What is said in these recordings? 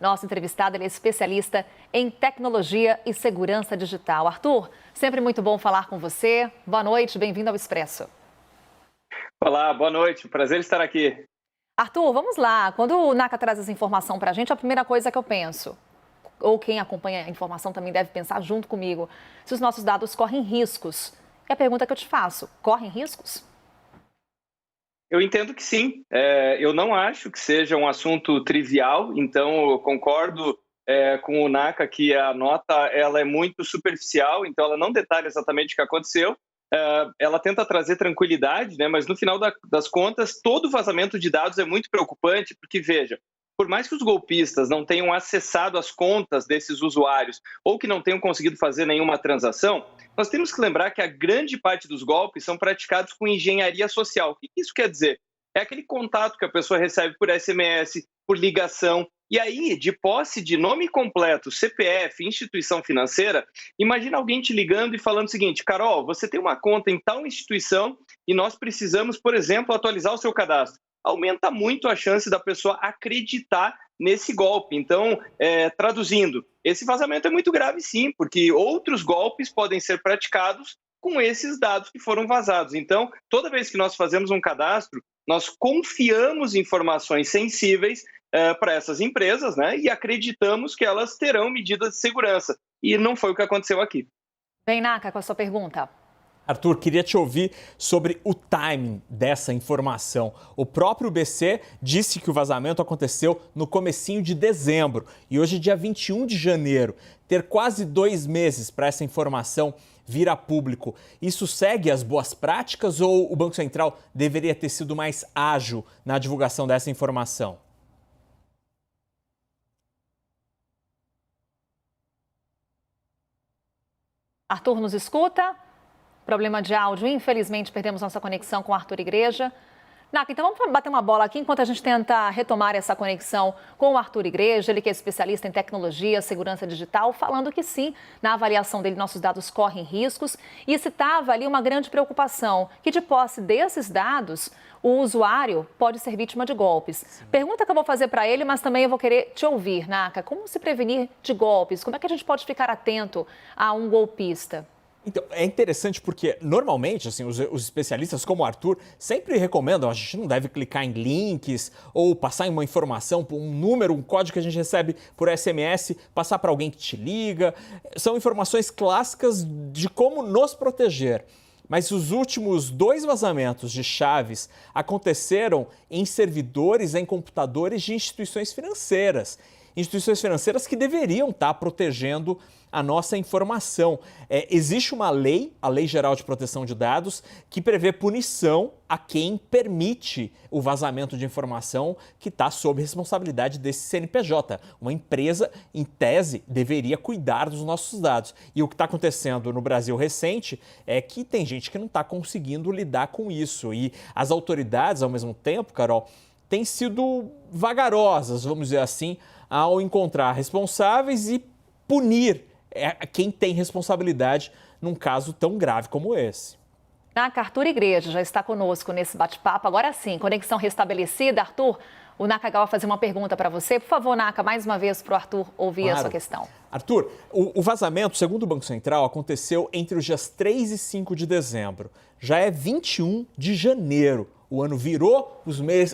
Nosso entrevistado, ele é especialista em tecnologia e segurança digital. Arthur, sempre muito bom falar com você. Boa noite, bem-vindo ao Expresso. Olá, boa noite. Prazer estar aqui. Arthur, vamos lá. Quando o NACA traz essa informação para a gente, a primeira coisa que eu penso, ou quem acompanha a informação também deve pensar junto comigo, se os nossos dados correm riscos. E a pergunta que eu te faço, correm riscos? Eu entendo que sim. Eu não acho que seja um assunto trivial, então eu concordo com o NACA que a nota ela é muito superficial, então ela não detalha exatamente o que aconteceu. Ela tenta trazer tranquilidade, né? Mas no final das contas, todo vazamento de dados é muito preocupante, porque, veja, por mais que os golpistas não tenham acessado as contas desses usuários ou que não tenham conseguido fazer nenhuma transação, nós temos que lembrar que a grande parte dos golpes são praticados com engenharia social. O que isso quer dizer? É aquele contato que a pessoa recebe por SMS, por ligação. E aí, de posse de nome completo, CPF, instituição financeira, imagina alguém te ligando e falando o seguinte: Carol, você tem uma conta em tal instituição e nós precisamos, por exemplo, atualizar o seu cadastro. Aumenta muito a chance da pessoa acreditar nesse golpe. Então, traduzindo, esse vazamento é muito grave sim, porque outros golpes podem ser praticados com esses dados que foram vazados. Então, toda vez que nós fazemos um cadastro, nós confiamos informações sensíveis para essas empresas, né? E acreditamos que elas terão medidas de segurança. E não foi o que aconteceu aqui. Vem, NACA, com a sua pergunta. Arthur, queria te ouvir sobre o timing dessa informação. O próprio BC disse que o vazamento aconteceu no comecinho de dezembro e hoje é dia 21 de janeiro. Ter quase 2 meses para essa informação vir a público, isso segue as boas práticas ou o Banco Central deveria ter sido mais ágil na divulgação dessa informação? Arthur, nos escuta? Problema de áudio, infelizmente perdemos nossa conexão com o Arthur Igreja. NACA, então vamos bater uma bola aqui enquanto a gente tenta retomar essa conexão com o Arthur Igreja, ele que é especialista em tecnologia, segurança digital, falando que sim, na avaliação dele nossos dados correm riscos e citava ali uma grande preocupação, que de posse desses dados, o usuário pode ser vítima de golpes. Sim. Pergunta que eu vou fazer para ele, mas também eu vou querer te ouvir, NACA, como se prevenir de golpes? Como é que a gente pode ficar atento a um golpista? Então, é interessante porque, normalmente, assim, os especialistas como o Arthur sempre recomendam, a gente não deve clicar em links ou passar em uma informação, um número, um código que a gente recebe por SMS, passar para alguém que te liga. São informações clássicas de como nos proteger. Mas os últimos 2 vazamentos de chaves aconteceram em servidores, em computadores de instituições financeiras. Instituições financeiras que deveriam estar protegendo a nossa informação. Existe uma lei, a Lei Geral de Proteção de Dados, que prevê punição a quem permite o vazamento de informação que está sob responsabilidade desse CNPJ. Uma empresa, em tese, deveria cuidar dos nossos dados. E o que está acontecendo no Brasil recente é que tem gente que não está conseguindo lidar com isso. E as autoridades, ao mesmo tempo, Carol, têm sido vagarosas, vamos dizer assim, ao encontrar responsáveis e punir quem tem responsabilidade num caso tão grave como esse. NACA, Arthur Igreja já está conosco nesse bate-papo. Agora sim, conexão restabelecida. Arthur, o NACA vai fazer uma pergunta para você. Por favor, NACA, mais uma vez para o Arthur ouvir Claro. A sua questão. Arthur, o vazamento, segundo o Banco Central, aconteceu entre os dias 3 e 5 de dezembro. Já é 21 de janeiro. O ano virou,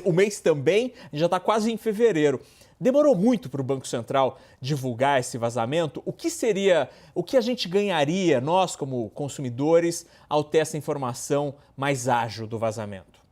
o mês também, já está quase em fevereiro. Demorou muito para o Banco Central divulgar esse vazamento? O que a gente ganharia, nós como consumidores, ao ter essa informação mais ágil do vazamento?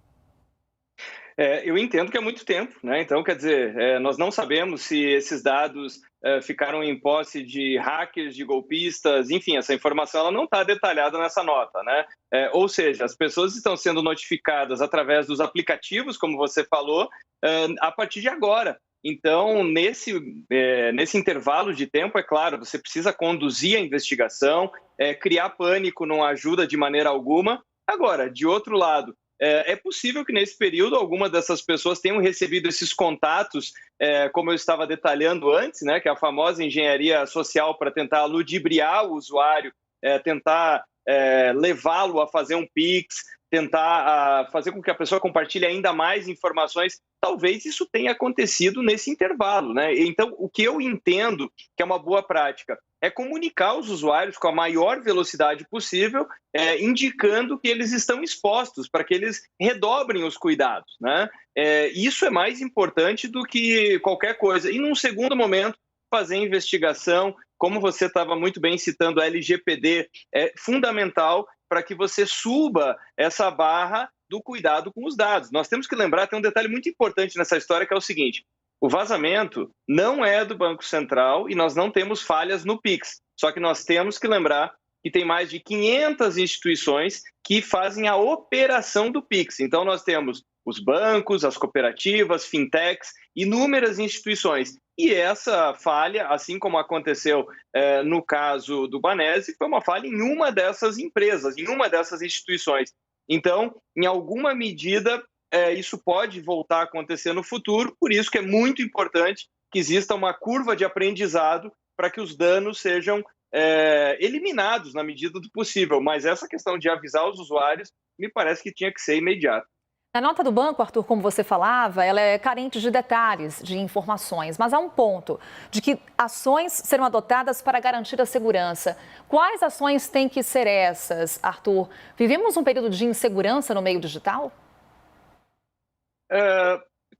Eu entendo que é muito tempo, né? Então, quer dizer, nós não sabemos se esses dados ficaram em posse de hackers, de golpistas, enfim, essa informação ela não está detalhada nessa nota, né? Ou seja, as pessoas estão sendo notificadas através dos aplicativos, como você falou, a partir de agora. Então, nesse intervalo de tempo, é claro, você precisa conduzir a investigação, criar pânico não ajuda de maneira alguma. Agora, de outro lado, é possível que nesse período alguma dessas pessoas tenham recebido esses contatos, como eu estava detalhando antes, né, que é a famosa engenharia social para tentar ludibriar o usuário, tentar levá-lo a fazer um Pix, tentar fazer com que a pessoa compartilhe ainda mais informações. Talvez isso tenha acontecido nesse intervalo, né? Então, o que eu entendo que é uma boa prática é comunicar os usuários com a maior velocidade possível, indicando que eles estão expostos, para que eles redobrem os cuidados, né? Isso é mais importante do que qualquer coisa. E, num segundo momento, fazer investigação, como você estava muito bem citando, a LGPD é fundamental para que você suba essa barra do cuidado com os dados. Nós temos que lembrar, tem um detalhe muito importante nessa história, que é o seguinte: o vazamento não é do Banco Central e nós não temos falhas no Pix. Só que nós temos que lembrar que tem mais de 500 instituições que fazem a operação do Pix. Então, nós temos os bancos, as cooperativas, fintechs, inúmeras instituições. E essa falha, assim como aconteceu no caso do Banese, foi uma falha em uma dessas empresas, em uma dessas instituições. Então, em alguma medida, isso pode voltar a acontecer no futuro, por isso que é muito importante que exista uma curva de aprendizado para que os danos sejam eliminados na medida do possível. Mas essa questão de avisar os usuários me parece que tinha que ser imediata. A nota do banco, Arthur, como você falava, ela é carente de detalhes, de informações, mas há um ponto de que ações serão adotadas para garantir a segurança. Quais ações têm que ser essas, Arthur? Vivemos um período de insegurança no meio digital?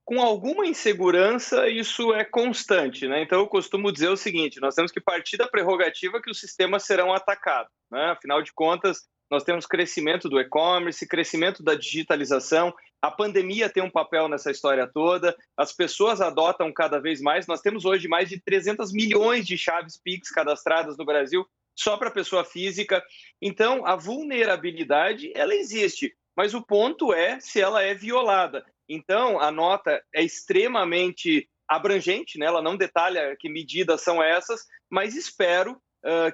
Com alguma insegurança, isso é constante, né? Então, eu costumo dizer o seguinte: nós temos que partir da prerrogativa que os sistemas serão atacados, né? Afinal de contas, nós temos crescimento do e-commerce, crescimento da digitalização, a pandemia tem um papel nessa história toda, as pessoas adotam cada vez mais. Nós temos hoje mais de 300 milhões de chaves Pix cadastradas no Brasil, só para pessoa física. Então, a vulnerabilidade, ela existe, mas o ponto é se ela é violada. Então, a nota é extremamente abrangente, né? Ela não detalha que medidas são essas, mas espero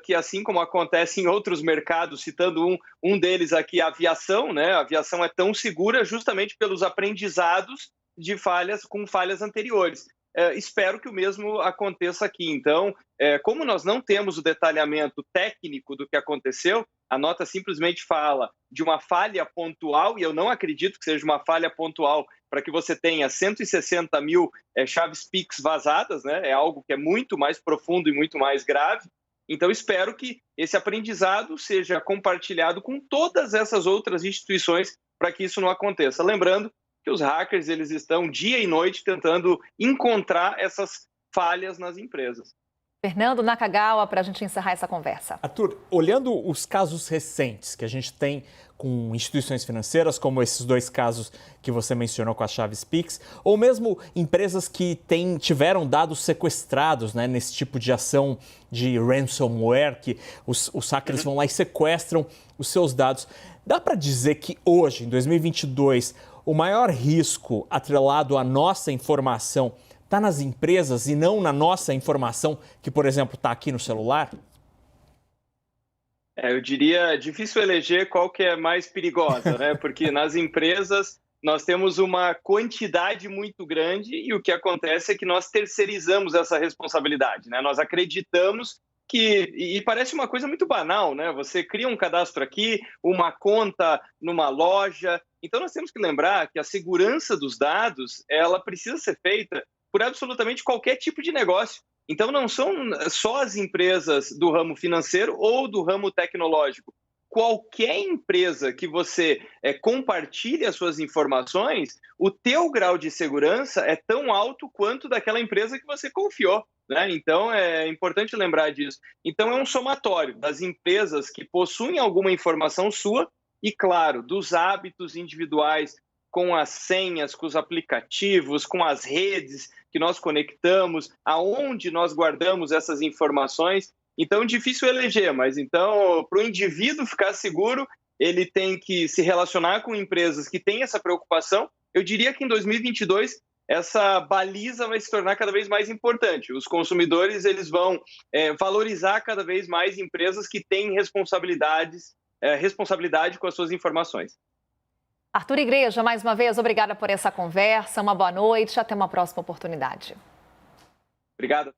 que, assim como acontece em outros mercados, citando um deles aqui, a aviação, né? A aviação é tão segura justamente pelos aprendizados de falhas anteriores. Espero que o mesmo aconteça aqui. Então, como nós não temos o detalhamento técnico do que aconteceu, a nota simplesmente fala de uma falha pontual, e eu não acredito que seja uma falha pontual para que você tenha 160 mil chaves Pix vazadas, né? É algo que é muito mais profundo e muito mais grave. Então, espero que esse aprendizado seja compartilhado com todas essas outras instituições para que isso não aconteça. Lembrando que os hackers, eles estão dia e noite tentando encontrar essas falhas nas empresas. Fernando Nakagawa, para a gente encerrar essa conversa. Arthur, olhando os casos recentes que a gente tem com instituições financeiras, como esses dois casos que você mencionou com as chaves Pix, ou mesmo empresas que tiveram dados sequestrados, né, nesse tipo de ação de ransomware, que os hackers vão lá e sequestram os seus dados. Dá para dizer que hoje, em 2022, o maior risco atrelado à nossa informação está nas empresas e não na nossa informação, que, por exemplo, está aqui no celular? Eu diria difícil eleger qual que é mais perigosa, né? Porque nas empresas nós temos uma quantidade muito grande e o que acontece é que nós terceirizamos essa responsabilidade, né? Nós acreditamos que, e parece uma coisa muito banal, né? Você cria um cadastro aqui, uma conta numa loja. Então nós temos que lembrar que a segurança dos dados, ela precisa ser feita por absolutamente qualquer tipo de negócio. Então, não são só as empresas do ramo financeiro ou do ramo tecnológico. Qualquer empresa que você compartilhe as suas informações, o teu grau de segurança é tão alto quanto daquela empresa que você confiou, né? Então, é importante lembrar disso. Então, é um somatório das empresas que possuem alguma informação sua e, claro, dos hábitos individuais, com as senhas, com os aplicativos, com as redes que nós conectamos, aonde nós guardamos essas informações. Então, difícil eleger, mas então, para o indivíduo ficar seguro, ele tem que se relacionar com empresas que têm essa preocupação. Eu diria que em 2022, essa baliza vai se tornar cada vez mais importante. Os consumidores, eles vão valorizar cada vez mais empresas que têm responsabilidade com as suas informações. Arthur Igreja, mais uma vez, obrigada por essa conversa. Uma boa noite. Até uma próxima oportunidade. Obrigado.